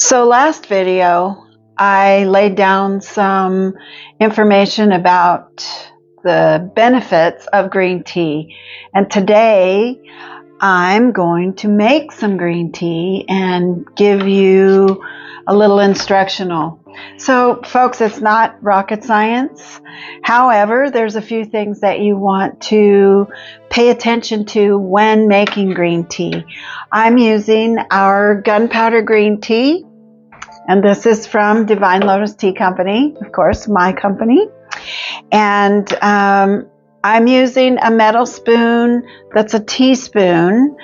So last video, I laid down some information about the benefits of green tea. And today I'm going to make some green tea and give you a little instructional. So folks, it's not rocket science. However, there's a few things that you want to pay attention to when making green tea. I'm using our Gunpowder green tea. And this is from Divine Lotus Tea Company, of course, my company. And I'm using a metal spoon that's a teaspoon.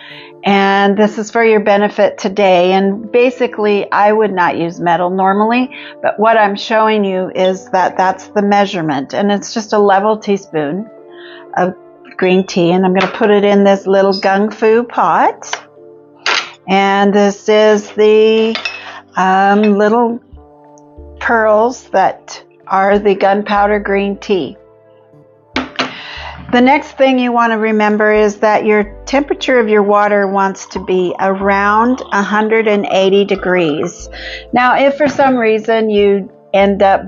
And this is for your benefit today. And basically, I would not use metal normally. But what I'm showing you is that that's the measurement. And it's just a level teaspoon of green tea. And I'm going to put it in this little Gung pot. And this is the little pearls that are the Gunpowder green tea. The next thing you want to remember is that your temperature of your water wants to be around 180 degrees. Now, if for some reason you end up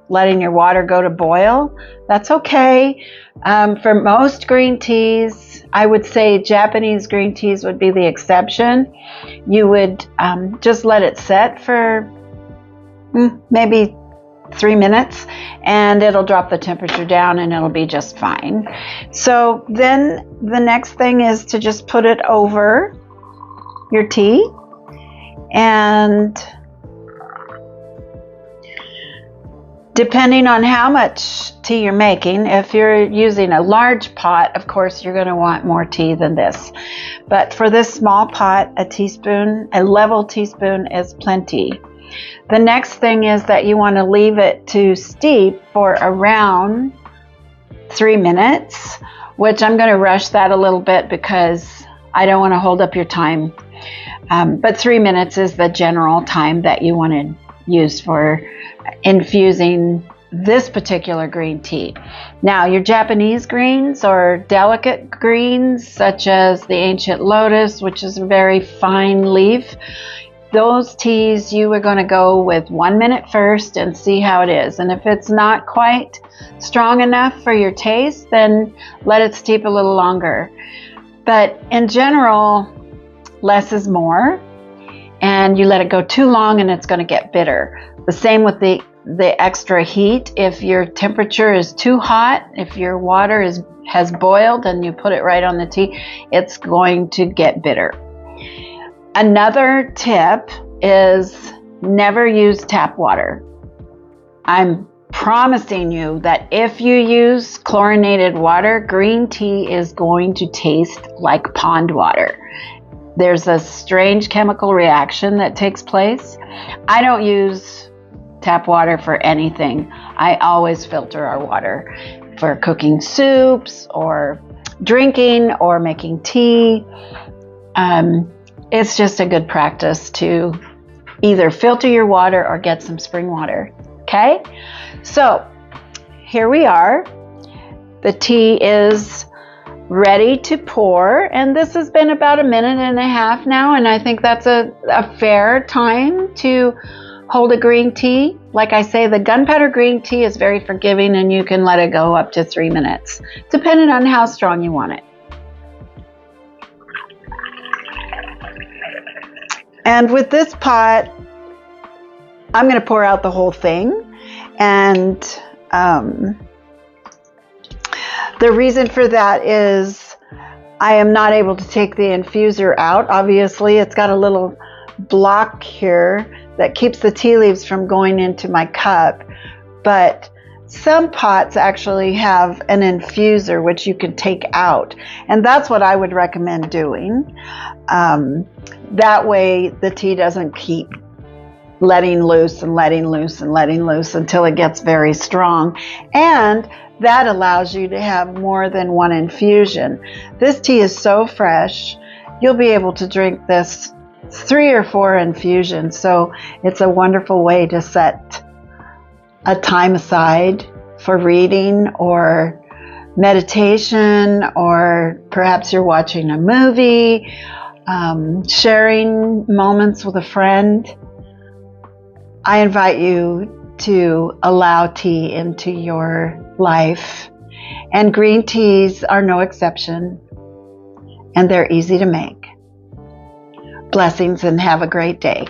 letting your water go to boil, that's okay. For most green teas, I would say Japanese green teas would be the exception. You would just let it set for maybe 3 minutes and it'll drop the temperature down and it'll be just fine. So then the next thing is to just put it over your tea, and depending on how much tea you're making, if you're using a large pot, of course, you're going to want more tea than this. But for this small pot, a teaspoon, a level teaspoon is plenty. The next thing is that you want to leave it to steep for around 3 minutes, which I'm going to rush that a little bit because I don't want to hold up your time. But 3 minutes is the general time that you want to use for infusing this particular green tea. Now, your Japanese greens or delicate greens, such as the ancient lotus, which is a very fine leaf, those teas you are going to go with 1 minute first and see how it is. And if it's not quite strong enough for your taste, then let it steep a little longer. But in general, less is more. And you let it go too long and it's going to get bitter. The same with the extra heat. If your temperature is too hot, if your water has boiled and you put it right on the tea, it's going to get bitter. Another tip is never use tap water. I'm promising you that if you use chlorinated water, green tea is going to taste like pond water. There's a strange chemical reaction that takes place. I don't use tap water for anything. I always filter our water for cooking soups or drinking or making tea. It's just a good practice to either filter your water or get some spring water. Okay? So here we are. The tea is ready to pour, and this has been about 1.5 minutes now, and I think that's a fair time to hold a green tea. Like I say, the Gunpowder green tea is very forgiving, and you can let it go up to 3 minutes, depending on how strong you want it. And with this pot, I'm going to pour out the whole thing, and the reason for that is I am not able to take the infuser out. Obviously, it's got a little block here that keeps the tea leaves from going into my cup. But some pots actually have an infuser which you can take out. And that's what I would recommend doing. That way the tea doesn't keep letting loose and letting loose and letting loose until it gets very strong. And that allows you to have more than one infusion. This tea is so fresh, you'll be able to drink this 3 or 4 infusions. So it's a wonderful way to set a time aside for reading or meditation, or perhaps you're watching a movie, sharing moments with a friend. I invite you to allow tea into your life. And green teas are no exception, and they're easy to make. Blessings and have a great day.